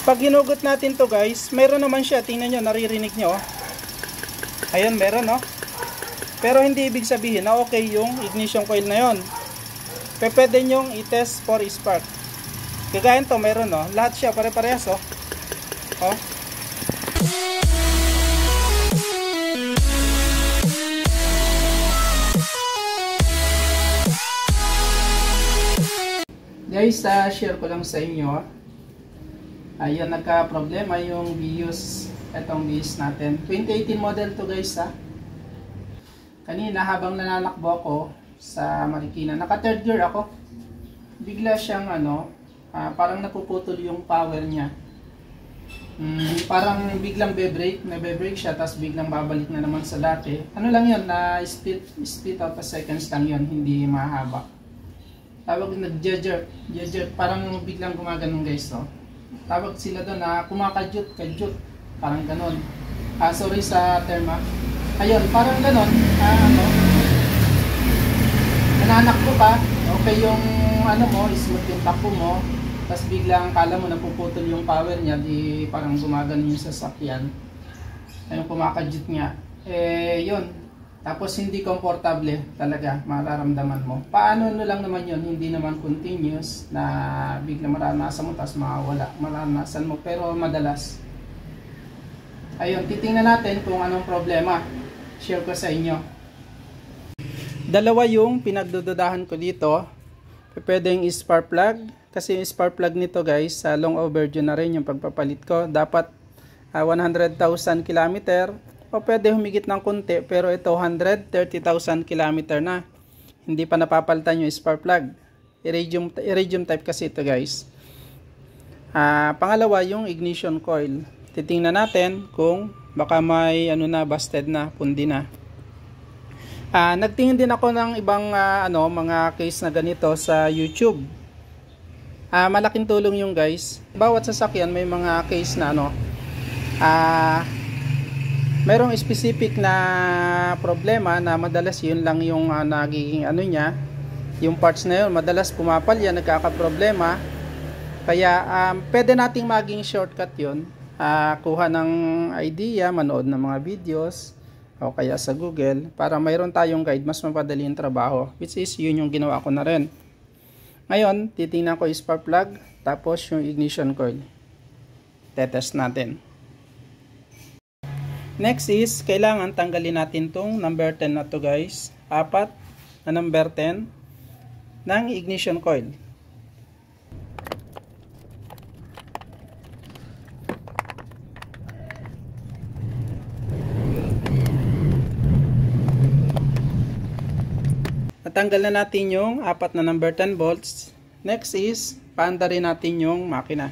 Pag hinugot natin to guys, meron naman siya. Tingnan nyo, naririnig nyo. Ayun, meron no. Pero hindi ibig sabihin na okay yung ignition coil na yon. Pwede nyong i-test for spark. Kagaya to, meron no. Lahat siya pare-parehas oh. Oh. Guys, share ko lang sa inyo. Ayun, nagka-problema yung Vios, etong Vios natin. 2018 model to guys ha. Kanina habang nananakbo ako sa Marikina, naka third gear ako. Bigla siyang parang napuputol yung power niya. Parang biglang nabe-brake siya, tapos biglang babalik na naman sa dati. Ano lang yun, na split out a seconds lang yun, hindi mahaba. Tawag nag-jerk, parang biglang gumaganon guys no. Tawag sila doon na kumakadyot, parang ganon. Sorry sa term ha. Ayun, parang ganon. Nananakbo ka, okay yung smooth yung takbo mo, tapos biglang kala mo napuputol yung power niya, di parang gumaganon yung sasakyan. Ayun, kumakadyot nga. Yun. Tapos hindi komportable talaga, mararamdaman mo. Paano lang naman yun, hindi naman continuous na bigla maranasan mo tapos mawala. Maranasan mo pero madalas. Ayun, titingnan natin kung anong problema. Share ko sa inyo. Dalawa yung pinagdududahan ko dito. Pwedeng spark plug. Kasi yung spark plug nito guys, long overdue na rin yung pagpapalit ko. Dapat 100,000 km. O pwede humigit ng konti, pero ito 130,000 km na. Hindi pa napapalitan yung spark plug. Iridium type kasi ito guys. Pangalawa yung ignition coil. Titingnan natin kung baka may busted na, pundi na. Nagtingin din ako ng ibang mga case na ganito sa YouTube. Malaking tulong yung guys. Bawat sasakyan may mga case na merong specific na problema na madalas yun lang yung nagiging niya, yung parts na yun madalas pumapalya, nagkakaproblema. Kaya pwede nating maging shortcut yun, kuha ng idea, manood ng mga videos o kaya sa Google para mayroon tayong guide, mas mapadali yung trabaho, which is yun yung ginawa ko na rin. Ngayon titingnan ko yung spark plug, tapos yung ignition coil tetest natin. Next is, kailangan tanggalin natin tong number 10 na to guys. 4 na number 10 ng ignition coil. Natanggal na natin yung 4 na number 10 volts. Next is, paanda rin natin yung makina.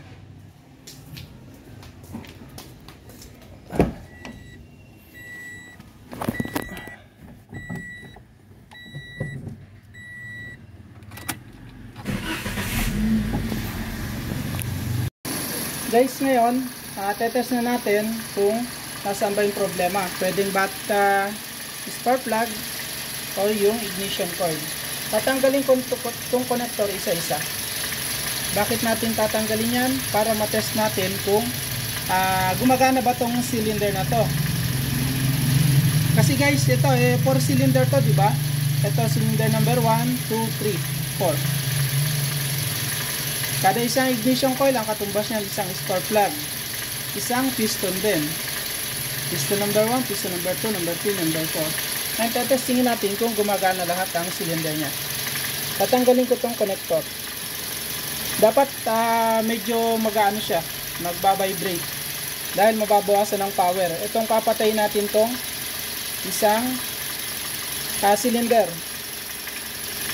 Guys, ngayon, tetest na natin kung nasaan ba yung problema. Pwedeng spark plug o yung ignition coil. Tatanggalin ko itong connector isa-isa. Bakit natin tatanggalin yan? Para matest natin kung gumagana ba itong cylinder na to. Kasi guys, ito 4 cylinder to, diba? Ito cylinder number 1, 2, 3, 4. Kada isang ignition coil, ang katumbas niya isang spark plug. Isang piston din. Piston number 1, piston number 2, number 3, number 4. Ngayon, tetestingin natin kung gumagana lahat ang cylinder niya. Tatanggalin ko itong connector. Dapat medyo siya, magbabibrate. Dahil mababawasan ng power. Itong papatayin natin itong isang cylinder.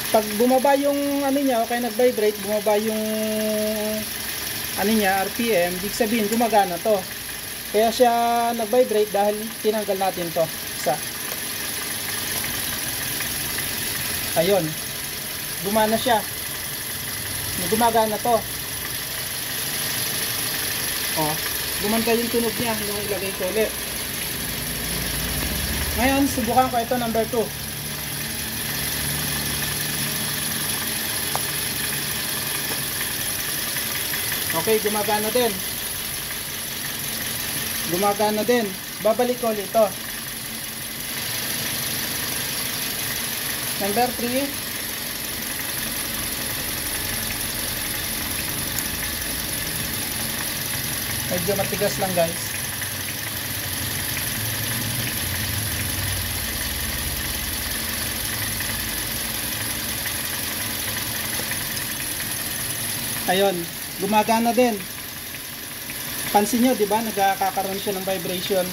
Pag bumaba yung niya, okay, nag-vibrate, bumaba yung RPM, ibig sabihin gumagana to. Kaya siya nag-vibrate dahil tinanggal natin to. Isa. Ayun. Gumana siya. Gumagana to. Gumanda yung tunog niya nung ilagay ko ulit. Ngayon, subukan ko ito number 2. Okay, gumagana din. gumagana din. Babalik ko ulit ito. Number 3. Medyo matigas lang guys. Ayun, gumagana din. Pansin nyo, di ba? Nagkakaroon siya ng vibration.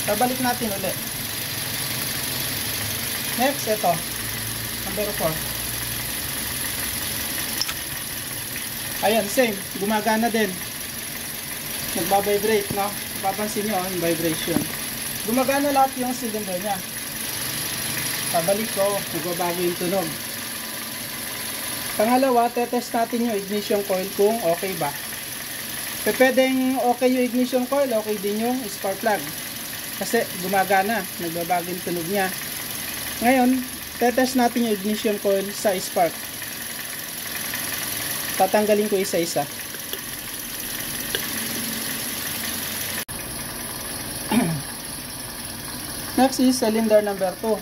Babalik natin ulit. Next, ito. Number 4. Ayan, same. Gumagana din. Nagbabibrate, no? Papansin nyo, yung vibration. Gumagana lahat yung cylinder niya. Pabalik ko, magbabago yung tunog. Pangalawa, tetest natin yung ignition coil kung okay ba. Pwedeng okay yung ignition coil, okay din yung spark plug. Kasi gumagana, nagbabago yung tunog niya. Ngayon, tetest natin yung ignition coil sa spark. Tatanggalin ko isa-isa. Next is cylinder number 2.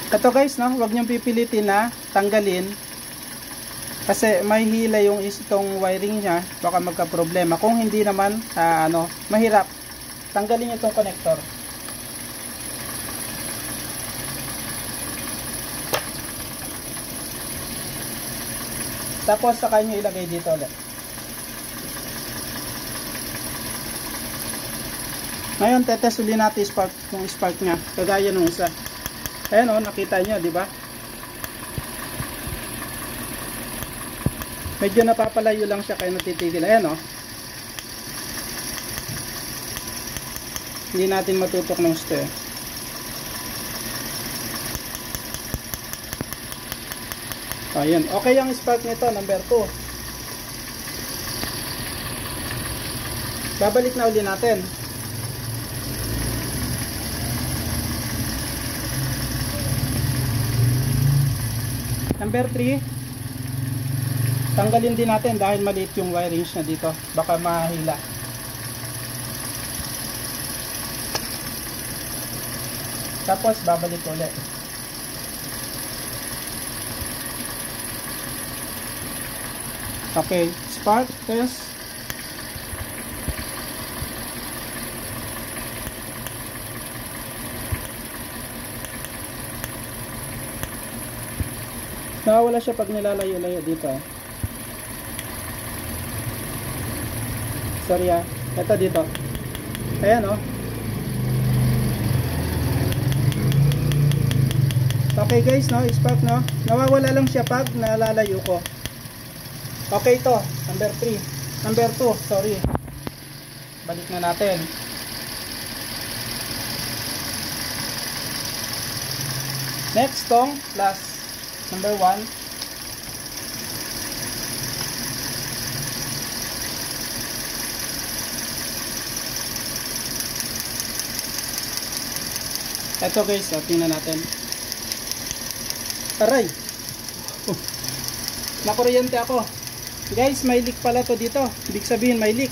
Ito guys, no, huwag niyong pipilitin na tanggalin kasi may hila yung itong wiring niya, baka magka-problema. Kung hindi naman, mahirap. Tanggalin niyo itong connector. Tapos saka niyo ilagay dito ulit. Ngayon, tetest ulit natin yung spark niya, kagaya nung isa. Ayan o, nakita nyo, di ba? Medyo napapalayo lang siya kaya natitigil. Ayan o. Hindi natin matutok ng stir. Ayan. Okay ang spark nito, number 2. Babalik na uli natin. Number 3, tanggalin din natin dahil maliit yung wirings na dito, baka mahila. Tapos babalik ulit. Okay, spark test. Nawawala siya pag nilalayo-layo dito. Sorry ah. Ito dito. Ayan oh. Okay guys, no? Spark, no? Nawawala lang siya pag nalalayo ko. Okay ito. Number 3. Number 2. Sorry. Balik na natin. Next tong plus. Number 1. Ito guys, tingnan natin. Aray! Nakuryente ako. Guys, may leak pala to dito. Ibig sabihin may leak.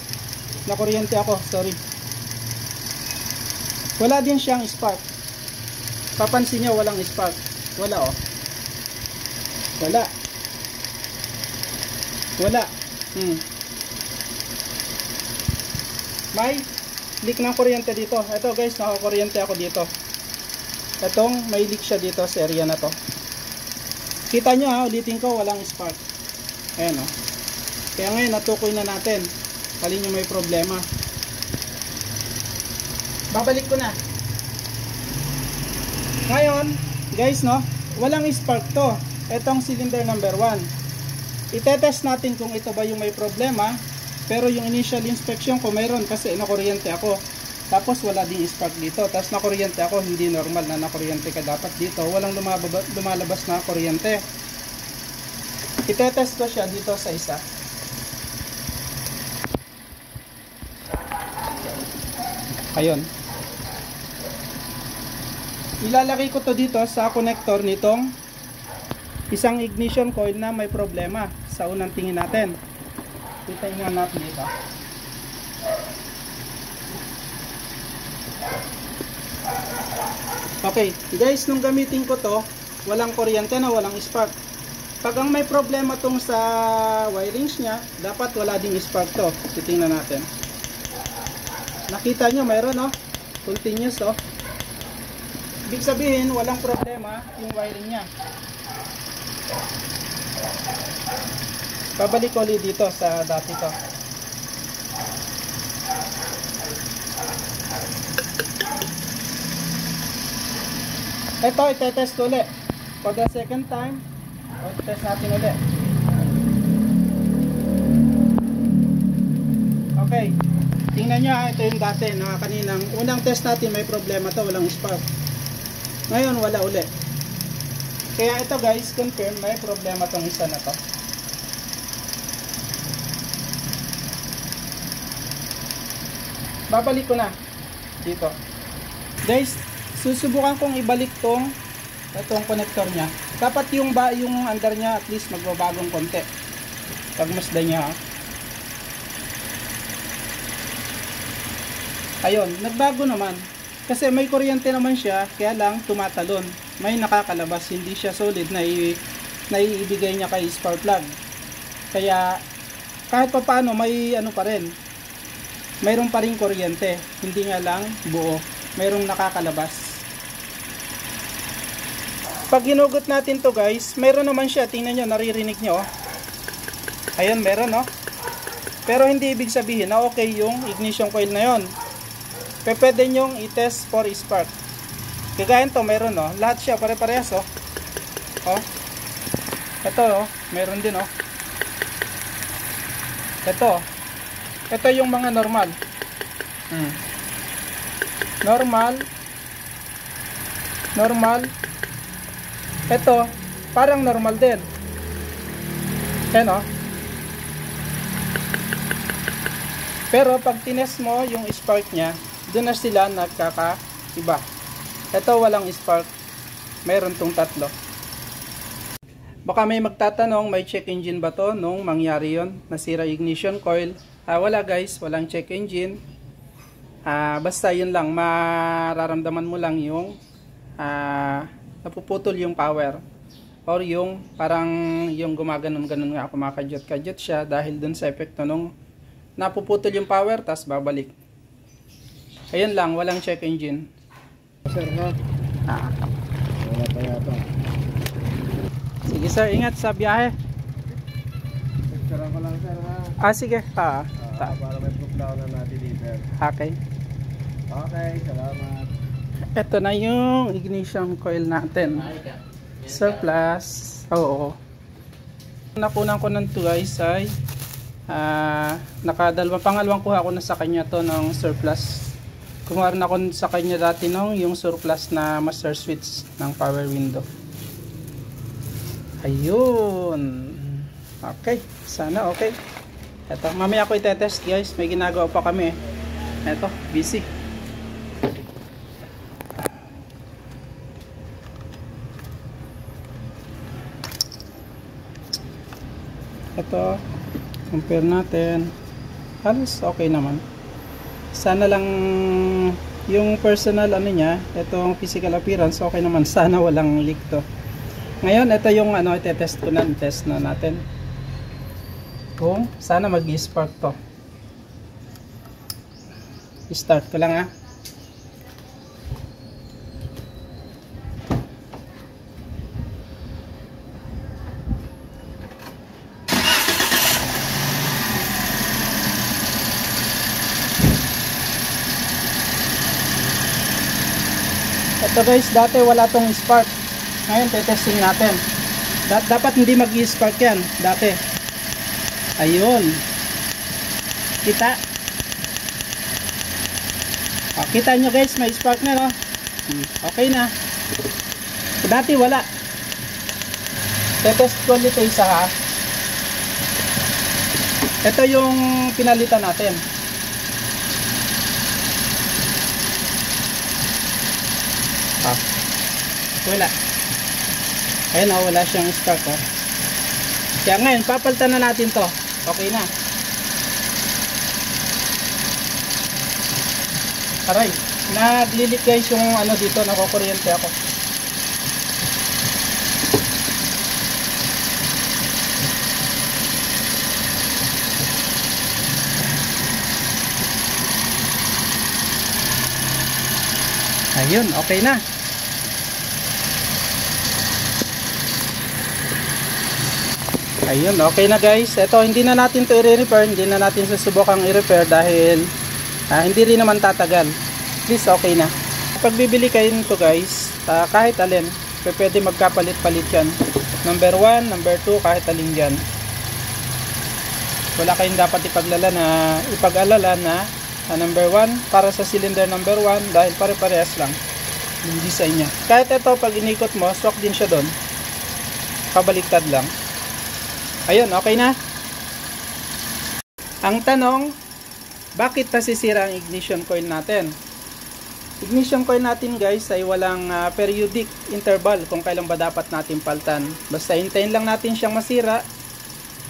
Nakuryente ako, sorry. Wala din siyang spark. Papansin nyo, walang spark. Wala oh. Wala. May leak ng kuryente dito. Ito guys, nakakuryente ako dito. Itong may leak siya dito sa area na to. Kita nyo ha, ulitin ko, walang spark. Ayan o. Kaya ngayon, natukoy na natin. Alin yung may problema. Babalik ko na. Ngayon, guys, no, walang spark to. Itong cylinder number 1. Itetest natin kung ito ba yung may problema. Pero yung initial inspection ko mayroon kasi nakuryente ako. Tapos wala ding spark dito. Tapos nakuryente ako, hindi normal na nakuryente ka dapat dito. Walang lumalabas na kuryente. Itetest ko siya dito sa isa. Ayun. Ilalagay ko to dito sa connector nitong isang ignition coil na may problema sa unang tingin natin. Kita nga natin dito. Okay, guys, nung gamitin ko to, walang kuryente na, walang spark. Pag ang may problema tong sa wirings niya, dapat wala ding spark to. Titingnan natin. Nakita nyo, mayroon, no? Continuous, oh. Ibig sabihin, walang problema yung wiring niya. Babalik ko ulit dito sa dati to. Ito, itetest ko ulit. For the second time, test natin ulit. Okay. Tingnan nyo, ito yung dati na kaninang unang test natin may problema to, walang spark. Ngayon, wala ulit. Kaya ito guys, confirm may problema tong isa na to. Babalik ko na dito. Guys, susubukan kong ibalik itong connector niya. Dapat yung under niya at least magbabagong konti. Pagmasdan niya. Ayun, nagbago naman. Kasi may kuryente naman siya, kaya lang tumatalon. May nakakalabas, hindi siya solid na iibigay niya kay spark plug. Kaya kahit pa paano may ano pa rin. Mayroon pa rin kuryente, hindi nga lang buo. Mayroong nakakalabas. Pag ginugot natin to guys, mayroon naman siya. Tingnan nyo, naririnig nyo. Ayun, meron, no? Pero hindi ibig sabihin na okay yung ignition coil na yon. Pwede nyong i-test for spark. Kagaya to, meron, no? Lahat siya, pare-parehas, oh. Oh. Ito, oh. Meron din, oh. Ito. Ito yung mga normal. Normal. Normal. Ito, parang normal din. Ayan, oh. Pero pag tinest mo yung spark nya, doon na sila nagkakaiba. Ito walang spark. Meron tong tatlo. Baka may magtatanong, may check engine ba to nung mangyari yon? Nasira ignition coil. Wala guys, walang check engine. Basta yun lang, mararamdaman mo lang yung napuputol yung power. Or yung parang yung gumaganon-ganon nga, kumakadyot-kadyot siya dahil dun sa epekto nung napuputol yung power, tas babalik. Ayun lang, walang check engine. Sir, no? Wala pa yata. Sige sir, ingat sa biyahe. Picturean ko lang sir ha. Sige. Para may proof na natin dito. Okay. Okay, salamat. Ito na yung ignition coil natin. Surplus. Oo. Nakunan ko ng 2 guys ay pangalawang kuha ko na sa kanya to ng surplus. Kumuha rin ako sa kanya dati nung yung surplus na master switch ng power window. Ayun. Okay, sana okay. Eto, mamaya ako itetest guys, may ginagawa pa kami. Eto, busy. Eto, compare natin. Halos okay naman. Sana lang yung personal ano niya, itong physical appearance okay naman. Sana walang leak to. Ngayon, ito yung itetest ko na, test na natin. Kung sana mag-spark to. I-start ko lang ha. Ito guys, dati wala tong spark. Ngayon, testing natin. Dapat hindi mag-spark yan, dati. Ayun. Kita. Kita nyo guys, may spark na, no? Okay na. Dati wala. Test ko ulit isa ha. Ito yung pinalitan natin. Wala. Ayun o, wala siyang spark o. Kaya ngayon, papalitan na natin to. Okay na. Aray, naglilik guys yung ano dito, nakukuryente ako. Ayun, okay na. Ayun, okay na guys. Ito, hindi na natin to i-repair, hindi na natin susubukang i-repair dahil hindi rin naman tatagal. At least okay na. Kapag bibili kayo nito guys, kahit alin, pwede magkapalit-palit yan. Number 1, number 2, kahit alin yan. Wala kayong dapat ipag-alala na number 1 para sa cylinder number 1 dahil pare-parehas lang yung design niya. Kahit ito, pag inikot mo, swak din siya doon. Pabaliktad lang. Ayun, okay na. Ang tanong, bakit nasisira ang ignition coil natin? Ignition coil natin guys ay walang periodic interval kung kailan ba dapat natin paltan. Basta hintayin lang natin siyang masira,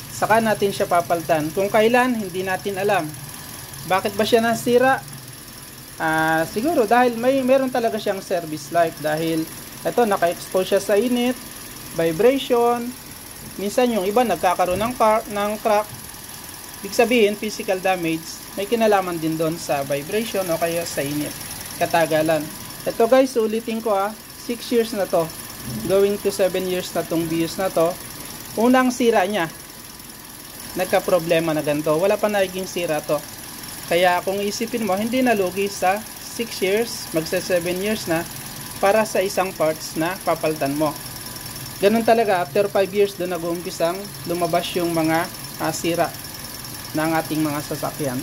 saka natin siya papaltan. Kung kailan, hindi natin alam. Bakit ba siya nasira? Siguro dahil meron talaga siyang service life. Dahil ito, naka-expose siya sa init, vibration. Minsan yung iba nagkakaroon ng crack. Ibig sabihin, physical damage, may kinalaman din doon sa vibration o kaya sa init. Katagalan. Ito guys, ulitin ko 6 years na to. Going to 7 years na tong BIOS na to. Unang sira niya, nagka-problema na ganito. Wala pa naging sira to. Kaya kung isipin mo, hindi na lugi sa 6 years, magsa 7 years na, para sa isang parts na papaltan mo. Ganun talaga, after 5 years doon nag-uumpisang lumabas yung mga sira ng ating mga sasakyan.